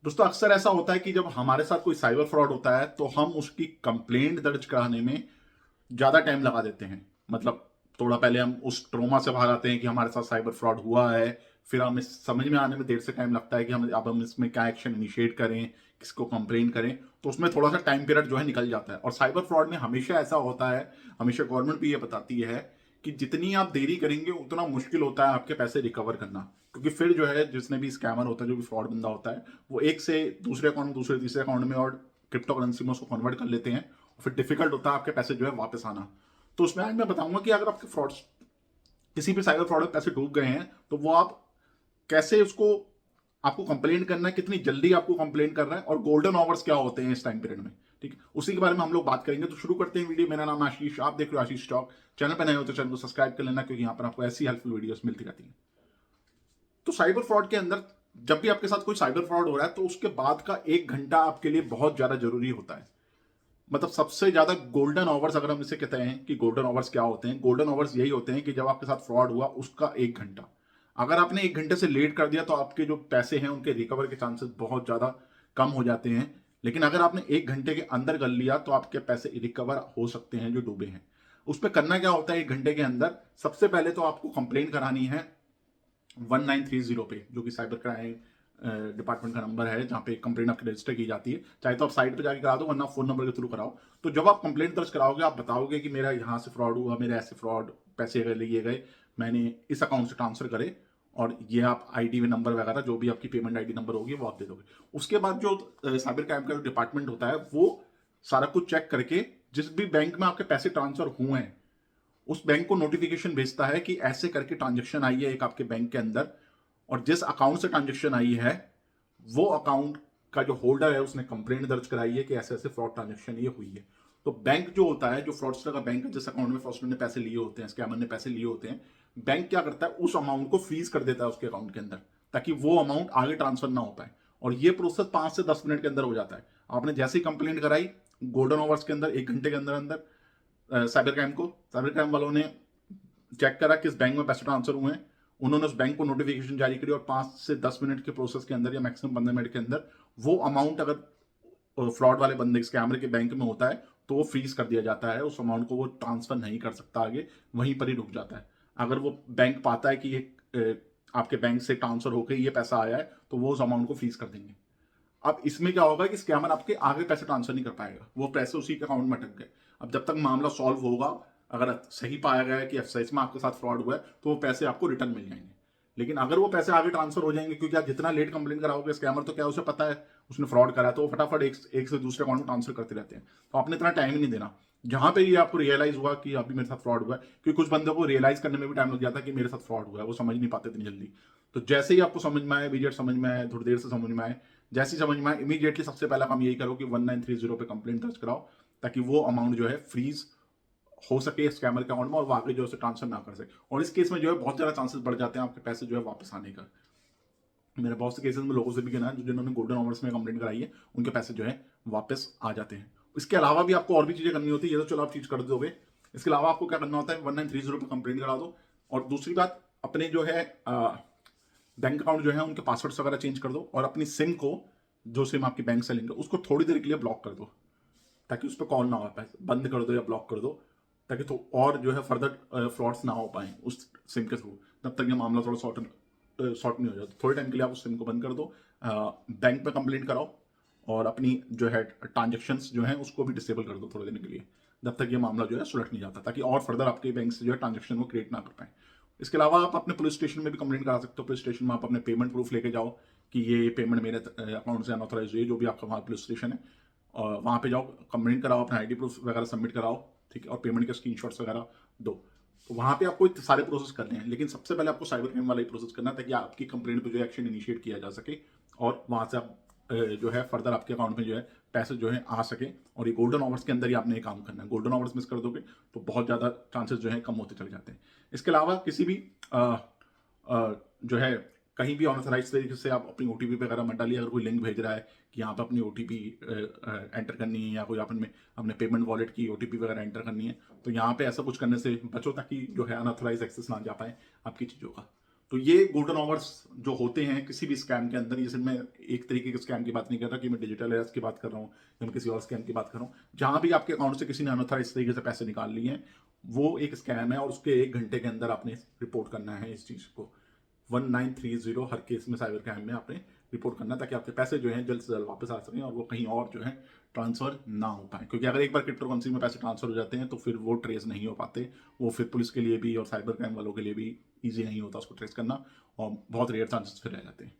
दोस्तों अक्सर ऐसा होता है कि जब हमारे साथ कोई साइबर फ्रॉड होता है तो हम उसकी कंप्लेंट दर्ज कराने में ज़्यादा टाइम लगा देते हैं। मतलब थोड़ा पहले हम उस ट्रोमा से बाहर आते हैं कि हमारे साथ साइबर फ्रॉड हुआ है, फिर हमें समझ में आने में देर से टाइम लगता है कि हम इसमें क्या एक्शन इनिशिएट करें, किसको कंप्लेन करें। तो उसमें थोड़ा सा टाइम पीरियड जो है निकल जाता है। और साइबर फ्रॉड में हमेशा ऐसा होता है, हमेशा गवर्नमेंट भी ये बताती है कि जितनी आप देरी करेंगे उतना मुश्किल होता है आपके पैसे रिकवर करना। क्योंकि फिर जो है जिसने भी स्कैमर होता है, जो भी फ्रॉड बंदा होता है, वो एक से दूसरे अकाउंट में, दूसरे तीसरे अकाउंट में और क्रिप्टो करेंसी में उसको कन्वर्ट कर लेते हैं। और फिर डिफिकल्ट होता है आपके पैसे जो है वापस आना। तो उसमें आज मैं बताऊंगा कि अगर आपके फ्रॉड, किसी भी साइबर फ्रॉड में पैसे डूब गए हैं, तो वो आप कैसे उसको, आपको कंप्लेन करना है, कितनी जल्दी आपको कंप्लेन करना है, और गोल्डन आवर्स क्या होते हैं इस टाइम पीरियड में। ठीक है, उसी के बारे में हम लोग बात करेंगे। तो शुरू करते हैं वीडियो। मेरा नाम है आशीष, आप देख रहे हो आशीष टॉक। चैनल पर नए हो तो चैनल को सब्सक्राइब कर लेना, क्योंकि यहाँ पर आपको ऐसी हेल्पफुल वीडियोस मिलती रहती हैं। तो साइबर फ्रॉड के अंदर, जब भी आपके साथ कोई साइबर फ्रॉड हो रहा है तो उसके बाद का 1 घंटा आपके लिए बहुत ज्यादा जरूरी होता है। मतलब सबसे ज्यादा गोल्डन आवर्स, अगर हम इसे कहते हैं कि गोल्डन आवर्स क्या होते हैं, गोल्डन आवर्स यही होते हैं कि जब आपके साथ फ्रॉड हुआ उसका 1 घंटा। अगर आपने 1 घंटे से लेट कर दिया तो आपके जो पैसे हैं उनके रिकवर के चांसेस बहुत ज्यादा कम हो जाते हैं। लेकिन अगर आपने 1 घंटे के अंदर कर लिया तो आपके पैसे रिकवर हो सकते हैं जो डूबे हैं। उस पर करना क्या होता है 1 घंटे के अंदर? सबसे पहले तो आपको कंप्लेन करानी है 1930 पे, जो कि साइबर क्राइम डिपार्टमेंट का नंबर है, जहां पे कंप्लेंट आपकी रजिस्टर की जाती है। चाहे तो आप साइट पे जाके करा दो, वरना फोन नंबर के थ्रू कराओ। तो जब आप कंप्लेंट दर्ज कराओगे, आप बताओगे कि मेरा यहाँ से फ्रॉड हुआ, मेरे ऐसे फ्रॉड पैसे अगर लिए गए, मैंने इस अकाउंट से ट्रांसफर करे, और ये आप आईडी में नंबर वगैरह जो भी आपकी पेमेंट आईडी नंबर होगी वो आप दे दोगे। उसके बाद जो साइबर क्राइम का जो डिपार्टमेंट होता है वो सारा कुछ चेक करके, जिस भी बैंक में आपके पैसे ट्रांसफर हुए हैं उस बैंक को नोटिफिकेशन भेजता है कि ऐसे करके ट्रांजेक्शन आई है एक आपके बैंक के अंदर, और जिस अकाउंट से ट्रांजेक्शन आई है वो अकाउंट का जो होल्डर है उसने कंप्लेंट दर्ज कराई है कि ऐसे ऐसे फ्रॉड ट्रांजेक्शन ये हुई है। तो बैंक जो होता है, जो फ्रॉडस्टर का बैंक है, जिस अकाउंट में फ्रॉडस्टर ने पैसे लिए होते हैं, स्कैमर ने पैसे लिए होते हैं, बैंक क्या करता है, उस अमाउंट को फ्रीज कर देता है उसके अकाउंट के अंदर, ताकि वो अमाउंट आगे ट्रांसफर ना हो पाए। और ये प्रोसेस 5 से 10 मिनट के अंदर हो जाता है। आपने जैसे ही कंप्लेंट कराई, गोल्डन आवर्स के अंदर, 1 घंटे के अंदर अंदर साइबर क्राइम वालों ने चेक करा किस बैंक में पैसे ट्रांसफर हुए हैं। उन्होंने उस बैंक को नोटिफिकेशन जारी करी, और 5 से 10 मिनट के प्रोसेस के अंदर, या मैक्सिमम 15 मिनट के अंदर, वो अमाउंट अगर फ्रॉड वाले बंदे स्कैमर के बैंक में होता है तो वो फ्रीज कर दिया जाता है। उस अमाउंट को वो ट्रांसफर नहीं कर सकता आगे, वहीं पर ही रुक जाता है। अगर वो बैंक पाता है कि ये आपके बैंक से ट्रांसफर होकर ये पैसा आया है, तो वो उस अमाउंट को फ्रीज कर देंगे। अब इसमें क्या होगा कि स्कैमर आपके आगे पैसे ट्रांसफर नहीं कर पाएगा, वो पैसे उसी के अकाउंट में अटक गए। अब जब तक मामला सॉल्व होगा, अगर सही पाया गया है कि सच में आपके साथ फ्रॉड हुआ है, तो वो पैसे आपको रिटर्न मिल जाएंगे। लेकिन अगर वो पैसे आगे ट्रांसफर हो जाएंगे, क्योंकि आप जितना लेट कंप्लेन कराओगे, स्कैमर तो क्या, उसे पता है उसने फ्रॉड करा है, तो वो फटाफट एक से दूसरे अकाउंट में ट्रांसफर करते रहते हैं। तो आपने इतना टाइम ही नहीं देना। जहां पे ये आपको रियलाइज हुआ कि अभी मेरे साथ फ्रॉड हुआ है, क्योंकि कुछ बंदों को रियलाइज करने में भी टाइम लग जाता है कि मेरे साथ फ्रॉड हुआ है, वो समझ नहीं पाते इतनी जल्दी। तो जैसे ही आपको समझ में आए, इमीडिएट समझ में आए, थोड़ी देर से समझ में आए, जैसी समझ में आए, इमीडिएटली सबसे पहला काम यही करो कि 1930 पे कंप्लेंट दर्ज कराओ, ताकि वो अमाउंट जो है फ्रीज हो सके स्कैमर के अकाउंट में, और वो आगे जो है ट्रांसफर ना कर सके। और इस केस में जो है बहुत ज्यादा चांसेस बढ़ जाते हैं आपके पैसे जो है वापस आने का। मेरे बहुत से केसेस में लोगों से भी कहना है, जिन्होंने गोल्डन आवर्स में कंप्लेंट कराई है, उनके पैसे जो है वापस आ जाते हैं। इसके अलावा भी आपको और भी चीजें करनी होती है, ये तो चलो आप चीज कर दोगे। इसके अलावा आपको क्या करना होता है, 1930 पे कंप्लेंट करा दो। और दूसरी बात, अपने जो है बैंक अकाउंट जो है उनके पासवर्ड्स वगैरह चेंज कर दो, और अपनी सिम को, जो सिम आपकी बैंक से लिंक है, उसको थोड़ी देर के लिए ब्लॉक कर दो, ताकि उस पर कॉल ना हो पाए। बंद कर दो या ब्लॉक कर दो, ताकि तो और जो है फर्दर फ्रॉड्स ना हो पाए उस सिम के थ्रू। तब तक ये मामला थोड़ा सॉर्ट नहीं हो जाता। थोड़े टाइम के लिए आप उस सिम को बंद कर दो, बैंक पे कंप्लेंट कराओ, और अपनी जो है ट्रांजेक्शन्स जो है उसको भी डिसेबल कर दो थोड़े दिन के लिए, जब तक ये मामला जो है सुलझ नहीं जाता, ताकि और फर्दर आपके बैंक से जो है ट्रांजेक्शन वो क्रिएट ना कर पाए। इसके अलावा आप अपने पुलिस स्टेशन में भी कंप्लेंट करा सकते हो। पुलिस स्टेशन में आप अपने पेमेंट प्रूफ लेके जाओ कि ये पेमेंट मेरे अकाउंट से अनऑथराइज हुई है, जो भी आपका वहाँ पुलिस स्टेशन है, और वहाँ पे जाओ, कंप्लेंट कराओ, अपना आईडी प्रूफ वगैरह सबमिट कराओ, ठीक है, और पेमेंट के स्क्रीनशॉट्स वगैरह दो। तो वहाँ पे आपको सारे प्रोसेस करने हैं, लेकिन सबसे पहले आपको साइबर क्राइम वाला ही प्रोसेस करना है, ताकि आपकी कंप्लेंट पे जो एक्शन इनिशिएट किया जा सके, और वहाँ से आप जो है फर्दर आपके अकाउंट में जो है पैसे जो है आ सके। और ये गोल्डन आवर्स के अंदर ही आपने ये काम करना है। गोल्डन आवर्स मिस कर दोगे तो बहुत ज़्यादा चांसेस जो है कम होते चले जाते हैं। इसके अलावा किसी भी जो है कहीं भी अनऑथराइज तरीके से आप अपनी ओटीपी वगैरह मत डालिए। अगर कोई लिंक भेज रहा है कि यहाँ पे अपनी ओटीपी एंटर करनी है, या कोई अपने अपने पेमेंट वॉलेट की ओटीपी वगैरह एंटर करनी है, तो यहाँ पे ऐसा कुछ करने से बचो, ताकि जो है अनऑथराइज एक्सेस ना जा पाए आपकी चीज़ों का। तो ये गोल्डन आवर्स जो होते हैं किसी भी स्कैम के अंदर, ये सिर्फ मैं एक तरीके के स्कैम की बात नहीं कर रहा कि मैं डिजिटल एरेस्ट की बात कर रहा हूँ या मैं किसी और स्कैम की बात कर रहा हूँ, जहां भी आपके अकाउंट से किसी ने अनऑथराइज तरीके से पैसे निकाल लिए हैं, वो एक स्कैम है और उसके 1 घंटे के अंदर आपने रिपोर्ट करना है इस चीज को। 1930 हर केस में साइबर क्राइम में आपने रिपोर्ट करना, ताकि आपके पैसे जो हैं जल्द से जल्द वापस आ सकें और वो कहीं और जो है ट्रांसफर ना हो पाए। क्योंकि अगर एक बार क्रिप्टो करेंसी में पैसे ट्रांसफर हो जाते हैं तो फिर वो ट्रेस नहीं हो पाते, वो फिर पुलिस के लिए भी और साइबर क्राइम वालों के लिए भी ईजी नहीं होता उसको ट्रेस करना, और बहुत रेयर चांसेस फिर रह जाते हैं।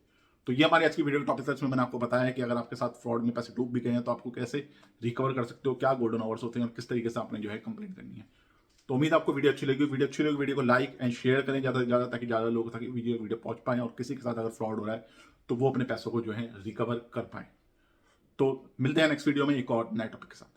तो ये हमारी आज की वीडियो का टॉपिक था, इसमें मैंने आपको बताया है कि अगर आपके साथ फ्रॉड में पैसे डूब भी गए हैं तो आपको कैसे रिकवर कर सकते हो, क्या गोल्डन आवर्स होते हैं और किस तरीके से आपने जो है कंप्लेन करनी है। तो उम्मीद है आपको वीडियो अच्छी लगी। वीडियो को लाइक एंड शेयर करें ज़्यादा से ज़्यादा, ताकि ज़्यादा लोग तक वीडियो पहुंच पाएं और किसी के साथ अगर फ्रॉड हो रहा है तो वो अपने पैसों को जो है रिकवर कर पाए। तो मिलते हैं नेक्स्ट वीडियो में एक और नए टॉपिक के साथ।